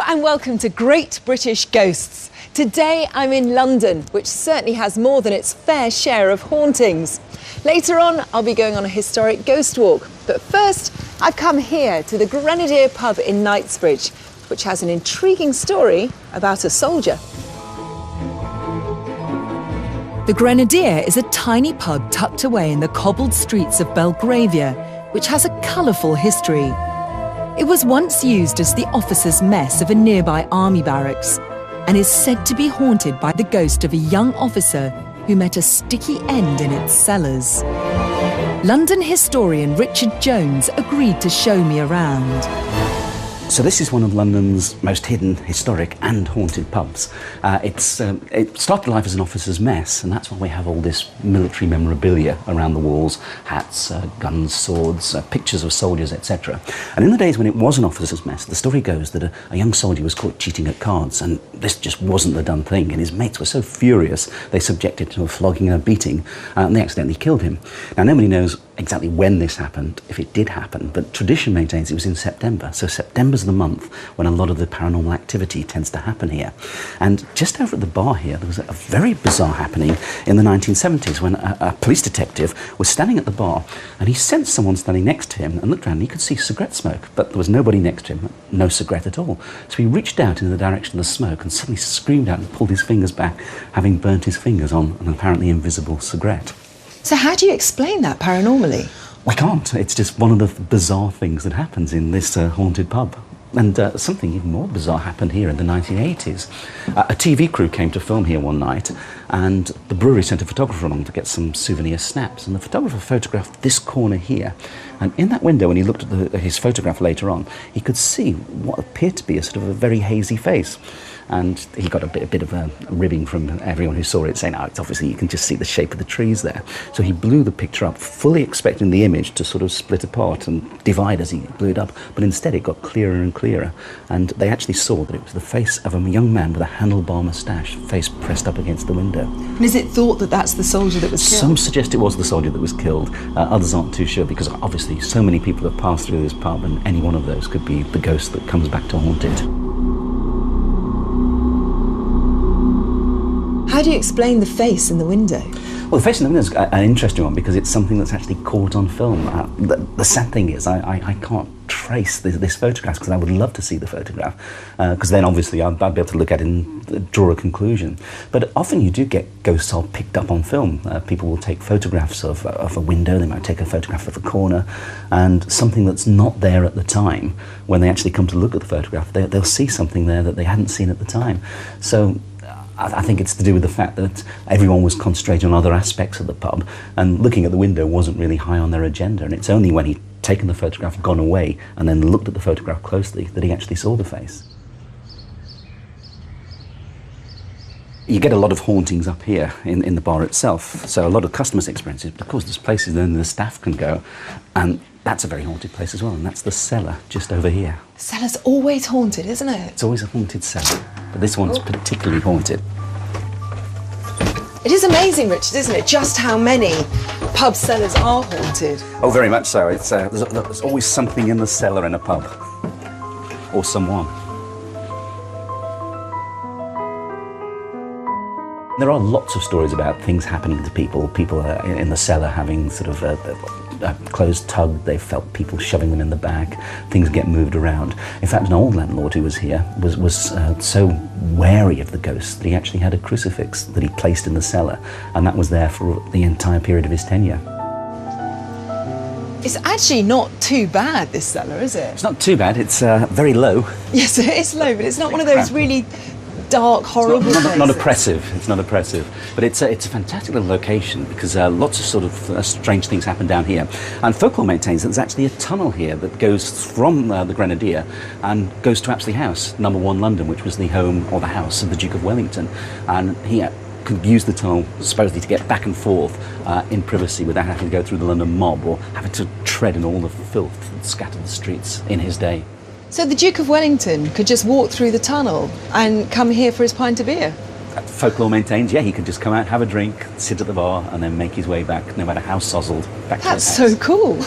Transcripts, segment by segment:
and welcome to Great British Ghosts. Today I'm in London, which certainly has more than its fair share of hauntings. Later on, I'll be going on a historic ghost walk. But first, I've come here to the Grenadier pub in Knightsbridge, which has an intriguing story about a soldier. The Grenadier is a tiny pub tucked away in the cobbled streets of Belgravia, which has a colourful history. It was once used as the officers' mess of a nearby army barracks and is said to be haunted by the ghost of a young officer who met a sticky end in its cellars. London historian Richard Jones agreed to show me around. So this is one of London's most hidden, historic and haunted pubs. It started life as an officer's mess, and that's why we have all this military memorabilia around the walls, hats, guns, swords, pictures of soldiers, etc. And in the days when it was an officer's mess, the story goes that a young soldier was caught cheating at cards, and this just wasn't the done thing, and his mates were so furious they subjected him to a flogging and a beating, and they accidentally killed him. Now nobody knows exactly when this happened, if it did happen, but tradition maintains it was in September. So September's the month when a lot of the paranormal activity tends to happen here. And just over at the bar here, there was a very bizarre happening in the 1970s when a police detective was standing at the bar and he sensed someone standing next to him and looked around and he could see cigarette smoke, but there was nobody next to him, no cigarette at all. So he reached out in the direction of the smoke and suddenly screamed out and pulled his fingers back, having burnt his fingers on an apparently invisible cigarette. So how do you explain that paranormally? We can't. It's just one of the bizarre things that happens in this haunted pub. And something even more bizarre happened here in the 1980s. A TV crew came to film here one night, and the brewery sent a photographer along to get some souvenir snaps. And the photographer photographed this corner here. And in that window, when he looked at his photograph later on, he could see what appeared to be a sort of a very hazy face. And he got a bit of a ribbing from everyone who saw it, saying, "Oh, it's obviously you can just see the shape of the trees there." So he blew the picture up, fully expecting the image to sort of split apart and divide as he blew it up. But instead, it got clearer and clearer. And they actually saw that it was the face of a young man with a handlebar moustache, face pressed up against the window. And is it thought that that's the soldier that was killed? Some suggest it was the soldier that was killed. Others aren't too sure, because obviously so many people have passed through this pub, and any one of those could be the ghost that comes back to haunt it. How do you explain the face in the window? Well, the face in the window is an interesting one because it's something that's actually caught on film. The sad thing is I can't trace this photograph because I would love to see the photograph because then obviously I'd be able to look at it and draw a conclusion. But often you do get ghosts all picked up on film. People will take photographs of a window, they might take a photograph of a corner, and something that's not there at the time, when they actually come to look at the photograph, they'll see something there that they hadn't seen at the time. So I think it's to do with the fact that everyone was concentrating on other aspects of the pub, and looking at the window wasn't really high on their agenda, and it's only when he'd taken the photograph, gone away, and then looked at the photograph closely that he actually saw the face. You get a lot of hauntings up here in the bar itself, so a lot of customers experience it. Of course, there's places then the staff can go, and that's a very haunted place as well, and that's the cellar just over here. The cellar's always haunted, isn't it? It's always a haunted cellar, but this one's particularly haunted. It is amazing, Richard, isn't it, just how many pub cellars are haunted? Oh, very much so. It's there's always something in the cellar in a pub, or someone. There are lots of stories about things happening to people. People in the cellar having sort of a closed tug. They've felt people shoving them in the back. Things get moved around. In fact, an old landlord who was here was so wary of the ghosts that he actually had a crucifix that he placed in the cellar, and that was there for the entire period of his tenure. It's actually not too bad, this cellar, is it? It's not too bad. It's very low. Yes, it is low, but it's not one of those really dark, horrible places. Not oppressive. It's not oppressive, but it's a fantastic little location because lots of sort of strange things happen down here. And folklore maintains that there's actually a tunnel here that goes from the Grenadier and goes to Apsley House, number 1 London, which was the home or the house of the Duke of Wellington, and he could use the tunnel supposedly to get back and forth in privacy without having to go through the London mob or having to tread in all the filth that scattered the streets in his day. So the Duke of Wellington could just walk through the tunnel and come here for his pint of beer? folklore maintains, yeah, he could just come out, have a drink, sit at the bar, and then make his way back, no matter how sozzled, back to his house. That's so cool.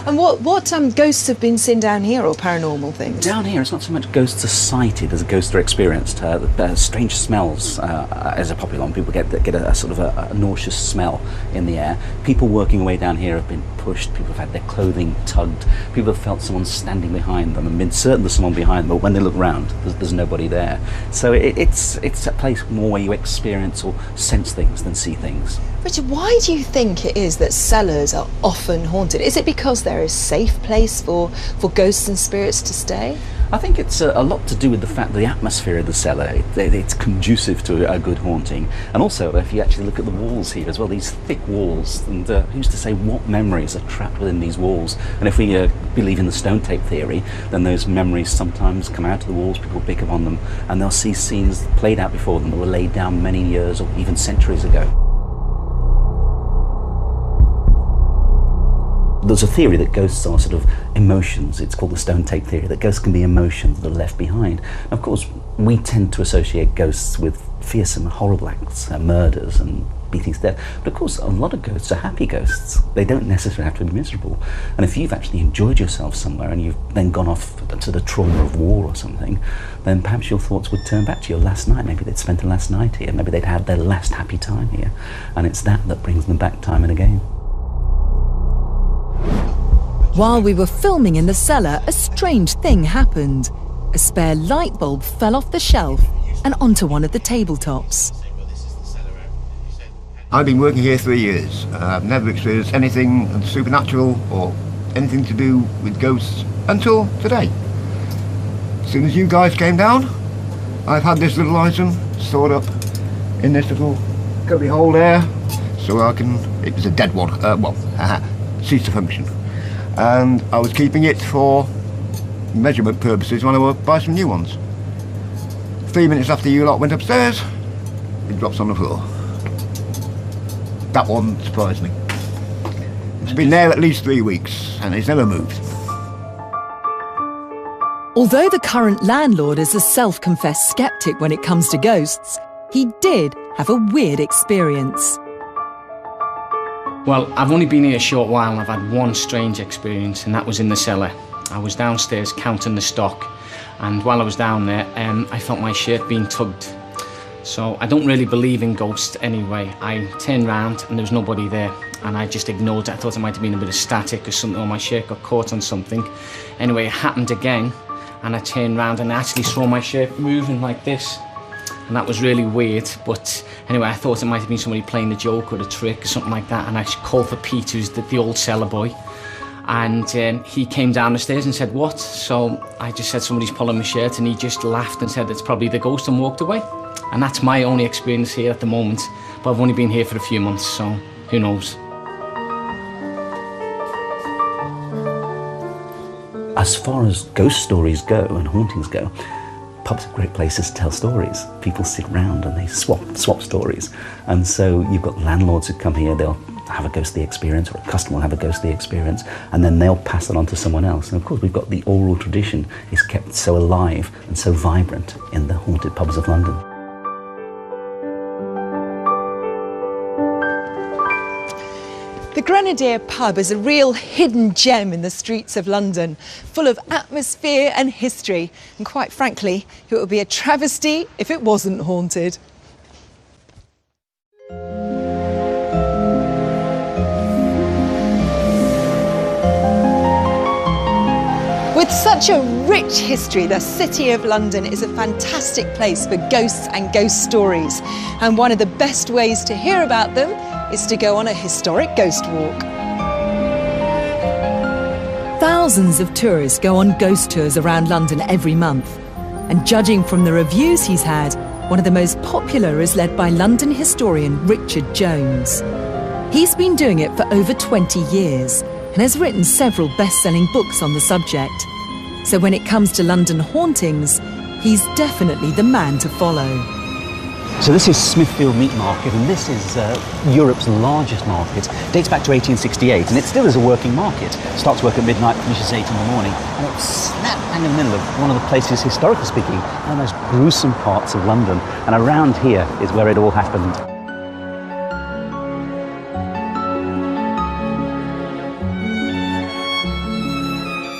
And what ghosts have been seen down here, or paranormal things? Down here, it's not so much ghosts are sighted as ghosts are experienced. Strange smells is a popular one. People get a sort of a nauseous smell in the air. People working away down here have been pushed. People have had their clothing tugged. People have felt someone standing behind them and been certain there's someone behind them, but when they look round, there's nobody there. So it's a place more where you experience or sense things than see things. Richard, why do you think it is that cellars are often haunted? Is it because they're a safe place for ghosts and spirits to stay? I think it's a lot to do with the fact that the atmosphere of the cellar, it's conducive to a good haunting. And also, if you actually look at the walls here as well, these thick walls, and who's to say what memories are trapped within these walls? And if we believe in the stone tape theory, then those memories sometimes come out of the walls, people pick up on them, and they'll see scenes played out before them that were laid down many years or even centuries ago. There's a theory that ghosts are sort of emotions. It's called the stone tape theory, that ghosts can be emotions that are left behind. And of course, we tend to associate ghosts with fearsome, horrible acts, murders and beatings to death. But of course, a lot of ghosts are happy ghosts. They don't necessarily have to be miserable. And if you've actually enjoyed yourself somewhere and you've then gone off to the trauma of war or something, then perhaps your thoughts would turn back to your last night. Maybe they'd spent a last night here. Maybe they'd had their last happy time here. And it's that brings them back time and again. While we were filming in the cellar, a strange thing happened. A spare light bulb fell off the shelf and onto one of the tabletops. I've been working here 3 years. I've never experienced anything supernatural or anything to do with ghosts until today. As soon as you guys came down, I've had this little item stored up in this little cubby hole there, so it was a dead one, ceased to function. And I was keeping it for measurement purposes when I would buy some new ones. 3 minutes after you lot went upstairs, it drops on the floor. That one surprised me. It's been there at least 3 weeks and it's never moved. Although the current landlord is a self-confessed skeptic when it comes to ghosts, he did have a weird experience. Well, I've only been here a short while and I've had one strange experience, and that was in the cellar. I was downstairs counting the stock, and while I was down there, I felt my shirt being tugged. So I don't really believe in ghosts anyway. I turned round and there was nobody there, and I just ignored it. I thought it might have been a bit of static or something, or my shirt got caught on something. Anyway, it happened again, and I turned round and I actually saw my shirt moving like this. And that was really weird, but anyway, I thought it might have been somebody playing a joke or a trick, something like that, and I called for Pete, who's the old cellar boy, and he came down the stairs and said, "What?" So I just said, "Somebody's pulling my shirt," and he just laughed and said, "It's probably the ghost," and walked away. And that's my only experience here at the moment, but I've only been here for a few months, so who knows. As far as ghost stories go and hauntings go, pubs are great places to tell stories. People sit around and they swap stories. And so you've got landlords who come here, they'll have a ghostly experience, or a customer will have a ghostly experience, and then they'll pass it on to someone else. And of course, we've got the oral tradition is kept so alive and so vibrant in the haunted pubs of London. The Grenadier pub is a real hidden gem in the streets of London, full of atmosphere and history, and quite frankly, it would be a travesty if it wasn't haunted. With such a rich history, the City of London is a fantastic place for ghosts and ghost stories, and one of the best ways to hear about them is to go on a historic ghost walk. Thousands of tourists go on ghost tours around London every month, and judging from the reviews he's had, one of the most popular is led by London historian Richard Jones. He's been doing it for over 20 years and has written several best-selling books on the subject. So when it comes to London hauntings, he's definitely the man to follow. So this is Smithfield Meat Market, and this is Europe's largest market. It dates back to 1868, and it still is a working market. It starts work at midnight, finishes 8 in the morning, and it's slap bang in the middle of one of the places, historically speaking, one of the most gruesome parts of London. And around here is where it all happened.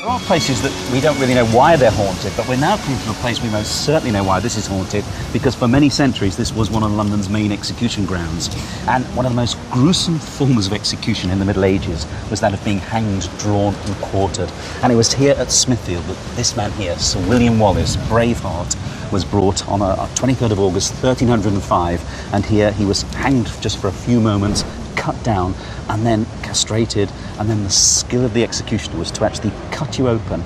There are places that we don't really know why they're haunted, but we're now coming to a place we most certainly know why this is haunted, because for many centuries this was one of London's main execution grounds. And one of the most gruesome forms of execution in the Middle Ages was that of being hanged, drawn and quartered. And it was here at Smithfield that this man here, Sir William Wallace, Braveheart, was brought on a 23rd of August 1305, and here he was hanged just for a few moments, cut down and then castrated, and then the skill of the executioner was to actually cut you open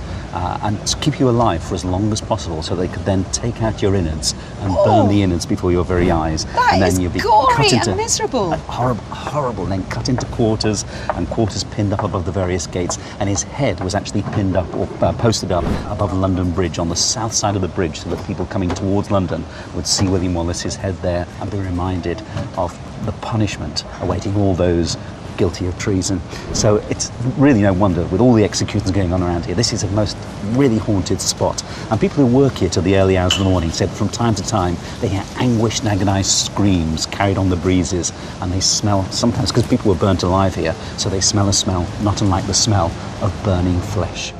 and to keep you alive for as long as possible, so they could then take out your innards and burn the innards before your very eyes. That and then is you'd be gory cut into and miserable. horrible, horrible, and then cut into quarters, and quarters pinned up above the various gates, and his head was actually pinned up or posted up above London Bridge, on the south side of the bridge, so that people coming towards London would see William Wallace's head there and be reminded of the punishment awaiting all those guilty of treason. So it's really no wonder, with all the executions going on around here, this is a most really haunted spot. And people who work here till the early hours of the morning said from time to time they hear anguished and agonised screams carried on the breezes, and they smell, sometimes because people were burnt alive here, so they smell a smell not unlike the smell of burning flesh.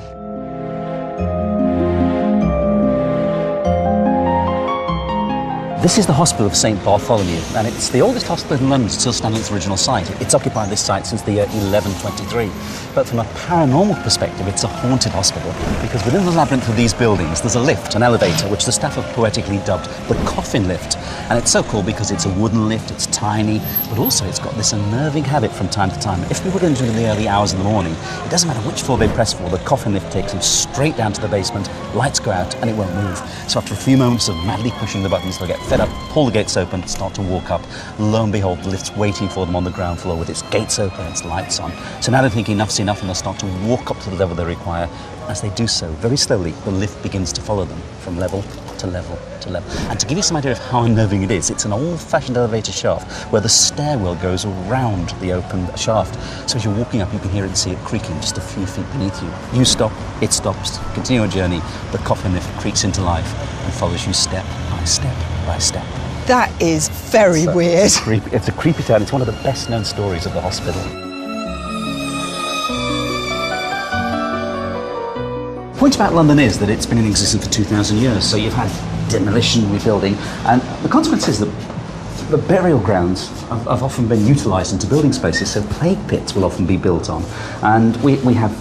This is the Hospital of St Bartholomew, and it's the oldest hospital in London still standing its original site. It's occupied this site since the year 1123. But from a paranormal perspective, it's a haunted hospital, because within the labyrinth of these buildings, there's a lift, an elevator, which the staff have poetically dubbed the coffin lift. And it's so called because it's a wooden lift, it's tiny, but also it's got this unnerving habit from time to time. If people go into the early hours of the morning, it doesn't matter which floor they press for, the coffin lift takes them straight down to the basement, lights go out, and it won't move. So after a few moments of madly pushing the buttons, they'll get fed up, pull the gates open, start to walk up. Lo and behold, the lift's waiting for them on the ground floor with its gates open, its lights on. So now they think enough's enough, and they'll start to walk up to the level they require. As they do so, very slowly, the lift begins to follow them from level to level to level. And to give you some idea of how unnerving it is, it's an old-fashioned elevator shaft where the stairwell goes around the open shaft. So as you're walking up, you can hear it and see it creaking just a few feet beneath you. You stop, it stops, continue your journey, the coffin lift creaks into life and follows you step by step by step. That is very weird. It's a creepy tale. It's one of the best-known stories of the hospital. The point about London is that it's been in existence for 2,000 years, so you've had demolition, rebuilding, and the consequence is that the burial grounds have often been utilised into building spaces, so plague pits will often be built on, and we have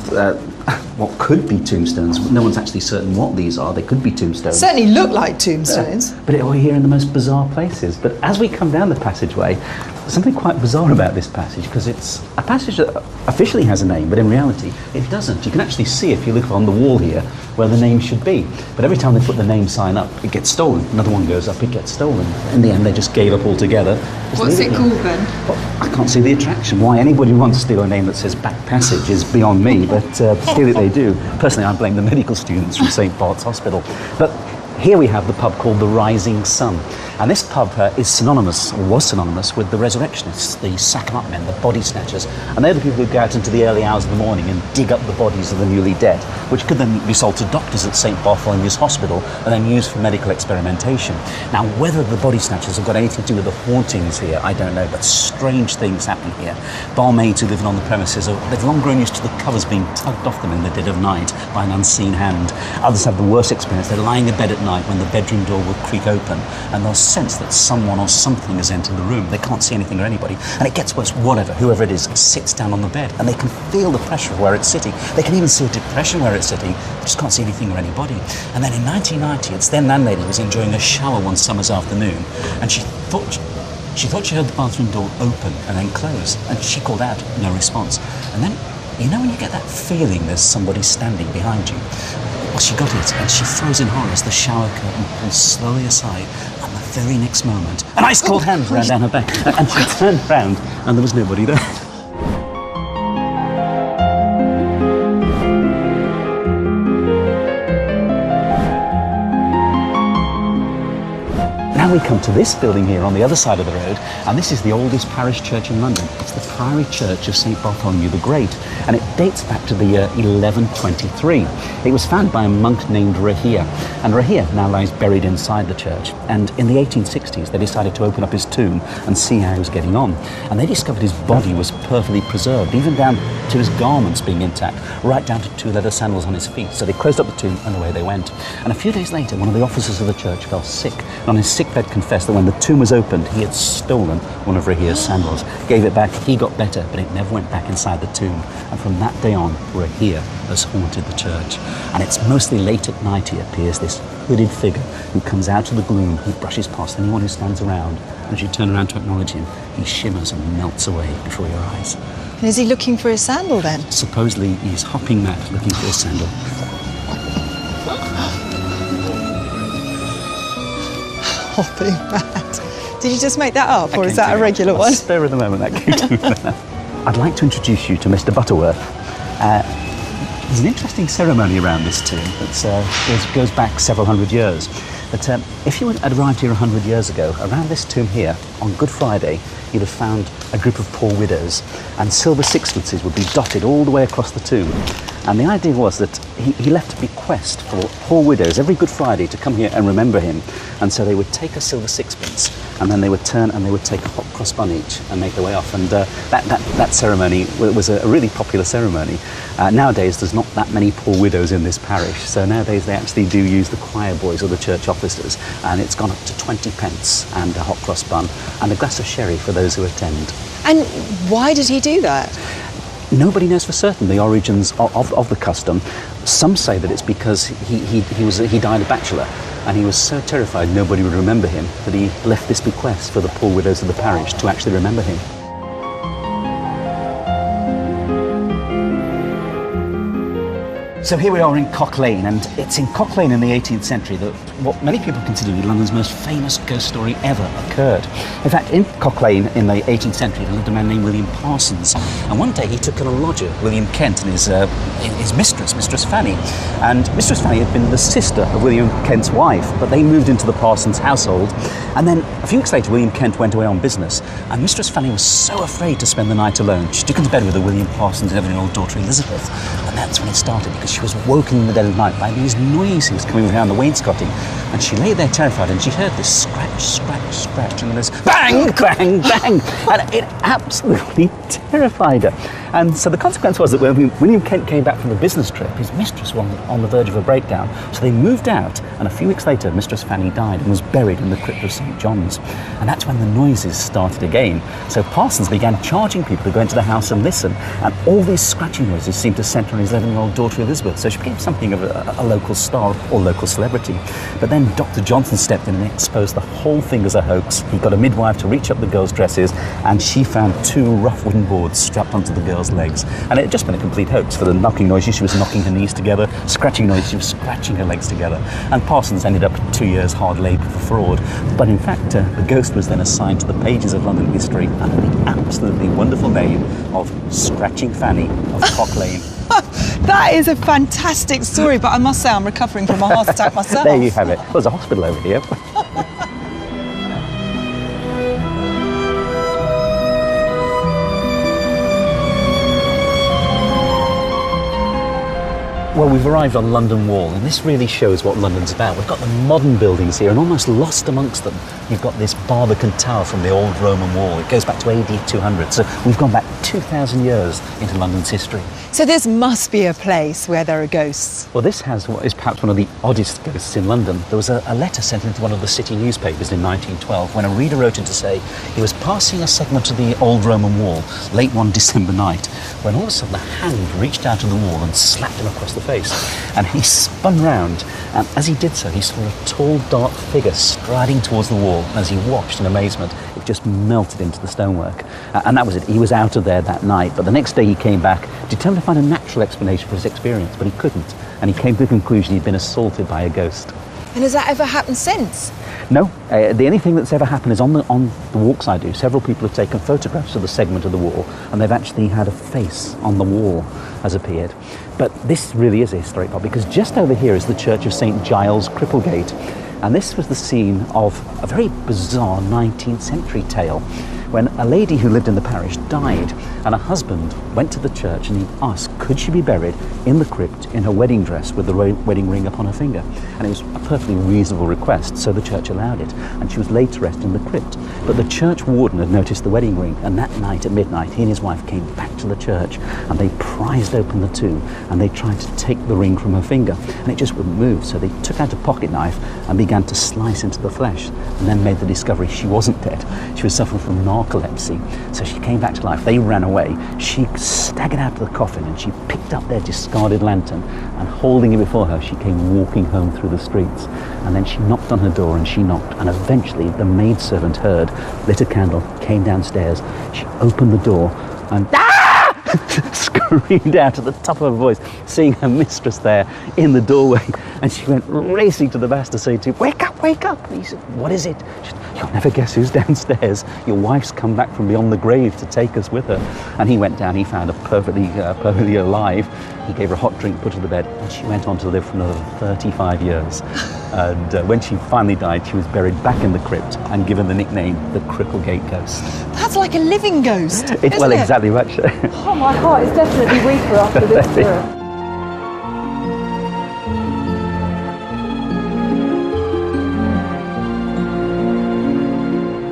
what could be tombstones. No one's actually certain what these are. They could be tombstones. Certainly look like tombstones. But we're here in the most bizarre places. But as we come down the passageway, there's something quite bizarre about this passage, because it's a passage that officially has a name, but in reality it doesn't. You can actually see, if you look on the wall here, where the name should be. But every time they put the name sign up, it gets stolen. Another one goes up, it gets stolen. In the end, they just gave up altogether. What's it called then? Well, I can't see the attraction. Why anybody wants to steal a name that says Back Passage is beyond me, but steal it they do. Personally, I blame the medical students from St Bart's Hospital. But here we have the pub called the Rising Sun. And this pub is synonymous, or was synonymous, with the resurrectionists, the sack-em-up men, the body snatchers. And they're the people who go out into the early hours of the morning and dig up the bodies of the newly dead, which could then be sold to doctors at St Bartholomew's Hospital and then used for medical experimentation. Now, whether the body snatchers have got anything to do with the hauntings here, I don't know, but strange things happen here. Barmaids who live on the premises, they've long grown used to the covers being tugged off them in the dead of night by an unseen hand. Others have the worst experience. They're lying in bed at night when the bedroom door will creak open, and they'll sense that someone or something has entered the room. They can't see anything or anybody, and it gets worse. Whoever it is, sits down on the bed, and they can feel the pressure of where it's sitting. They can even see a depression where it's sitting, but just can't see anything or anybody. And then in 1990, its then landlady was enjoying a shower one summer's afternoon, and she thought she heard the bathroom door open and then close, and she called out, no response. And then, you know when you get that feeling there's somebody standing behind you? Well, she got it, and she froze in horror as the shower curtain pulled slowly aside, and the very next moment, an ice-cold hand ran down her back, and she turned round, and there was nobody there. Now, we come to this building here on the other side of the road, and this is the oldest parish church in London. It's the Priory Church of St Bartholomew the Great, and it dates back to the year 1123. It was founded by a monk named Rahia, and Rahia now lies buried inside the church. And in the 1860s, they decided to open up his tomb and see how he was getting on. And they discovered his body was perfectly preserved, even down to his garments being intact, right down to 2 leather sandals on his feet. So they closed up the tomb and away they went. And a few days later, one of the officers of the church fell sick, and on his sickbed confessed that when the tomb was opened, he had stolen one of Rahia's sandals, gave it back, he got better, but it never went back inside the tomb. And from that day on, Rahia has haunted the church. And it's mostly late at night he appears, this hooded figure who comes out of the gloom, who brushes past anyone who stands around. And as you turn around to acknowledge him, he shimmers and melts away before your eyes. And is he looking for his sandal then? Supposedly he's hopping mad looking for his sandal. Hopping mad. Did you just make that up, or is that a regular one? Spur of the moment, that came to me. I'd like to introduce you to Mr. Butterworth. There's an interesting ceremony around this tomb that goes back several hundred years. But if you had arrived here 100 years ago, around this tomb here, on Good Friday, you'd have found a group of poor widows, and silver sixpences would be dotted all the way across the tomb. And the idea was that he left a bequest for poor widows every Good Friday to come here and remember him. And so they would take a silver sixpence, and then they would turn and they would take a hot cross bun each and make their way off. And that ceremony was a really popular ceremony. Nowadays, there's not that many poor widows in this parish, so nowadays they actually do use the choir boys or the church officers, and it's gone up to 20 pence and a hot cross bun and a glass of sherry for those who attend. And why did he do that? Nobody knows for certain the origins of the custom. Some say that it's because he died a bachelor, and he was so terrified nobody would remember him that he left this bequest for the poor widows of the parish to actually remember him. So here we are in Cock Lane, and it's in Cock Lane in the 18th century that what many people consider to be London's most famous ghost story ever occurred. In fact, in Cock Lane in the 18th century, there lived a man named William Parsons, and one day he took in a lodger, William Kent, and his mistress, Mistress Fanny. And Mistress Fanny had been the sister of William Kent's wife, but they moved into the Parsons household. And then a few weeks later, William Kent went away on business, and Mistress Fanny was so afraid to spend the night alone, she took into bed with her William Parsons' 11-year-old daughter Elizabeth. And that's when it started, because she was woken in the dead of night by these noises coming from the wainscoting. And she lay there terrified, and she heard this scratch, scratch, scratch, and this bang, bang, bang. And it absolutely terrified her. And so the consequence was that when William Kent came back from the business trip, his mistress was on the verge of a breakdown. So they moved out, and a few weeks later, Mistress Fanny died and was buried in the crypt of St. John's. And that's when the noises started again. So Parsons began charging people to go into the house and listen. And all these scratching noises seemed to centre on his 11-year-old daughter Elizabeth. So she became something of a local star or local celebrity. But then Dr. Johnson stepped in and exposed the whole thing as a hoax. He got a midwife to reach up the girls' dresses, and she found 2 rough wooden boards strapped onto the girls' legs. And it had just been a complete hoax. For the knocking noises, she was knocking her knees together. Scratching noises, she was scratching her legs together. And Parsons ended up 2 years hard labour for fraud. But in fact, the ghost was then assigned to the pages of London history under the absolutely wonderful name of Scratching Fanny of Cock Lane. That is a fantastic story, but I must say I'm recovering from a heart attack myself. There you have it. Well, there's a hospital over here. Well, we've arrived on London Wall, and this really shows what London's about. We've got the modern buildings here, and almost lost amongst them, you've got this Barbican Tower from the old Roman wall. It goes back to AD 200, so we've gone back 2,000 years into London's history. So this must be a place where there are ghosts. Well, this has what is perhaps one of the oddest ghosts in London. There was a letter sent into one of the city newspapers in 1912 when a reader wrote in to say he was passing a segment of the old Roman wall late one December night, when all of a sudden a hand reached out of the wall and slapped him across the face. And he spun round, and as he did so, he saw a tall, dark figure striding towards the wall. And as he watched in amazement, it just melted into the stonework. And that was it. He was out of there that night. But the next day he came back, determined to find a natural explanation for his experience, but he couldn't. And he came to the conclusion he'd been assaulted by a ghost. And has that ever happened since? No, the only thing that's ever happened is on the walks I do, several people have taken photographs of the segment of the wall, and they've actually had a face on the wall has appeared. But this really is a historic part, because just over here is the Church of St. Giles Cripplegate. And this was the scene of a very bizarre 19th century tale when a lady who lived in the parish died, and her husband went to the church and he asked, could she be buried in the crypt in her wedding dress with the wedding ring upon her finger? And it was a perfectly reasonable request, so the church allowed it, and she was laid to rest in the crypt. But the church warden had noticed the wedding ring, and that night at midnight he and his wife came back to the church and they prized open the tomb and they tried to take the ring from her finger, and it just wouldn't move. So they took out a pocket knife and began to slice into the flesh, and then made the discovery she wasn't dead. She was suffering from narcolepsy. So she came back to life. They ran away. She staggered out to the coffin and she picked up their discarded lantern, and holding it before her, she came walking home through the streets. And then she knocked on her door, and she knocked, and eventually the maidservant heard, lit a candle, came downstairs. She opened the door and screamed out at the top of her voice, seeing her mistress there in the doorway. And she went racing to the master, saying to him, wake up, wake up. And he said, what is it? She said, you'll never guess who's downstairs. Your wife's come back from beyond the grave to take us with her. And he went down, he found her perfectly alive. He gave her a hot drink, put her to bed, and she went on to live for another 35 years. And when she finally died, she was buried back in the crypt and given the nickname the Cripplegate Ghost. That's like a living ghost, Well, exactly much so. Oh, my heart is definitely weaker after this.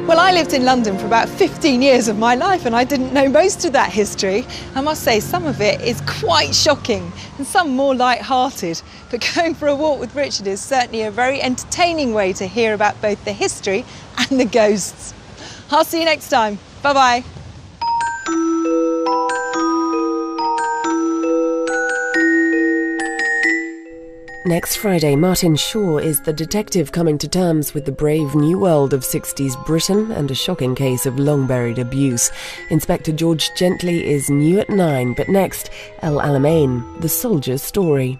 Well, I lived in London for about 15 years of my life and I didn't know most of that history. I must say some of it is quite shocking and some more light-hearted. But going for a walk with Richard is certainly a very entertaining way to hear about both the history and the ghosts. I'll see you next time. Bye-bye. Next Friday, Martin Shaw is the detective coming to terms with the brave new world of 60s Britain and a shocking case of long-buried abuse. Inspector George Gently is new at 9, but next, El Alamein, the soldier's story.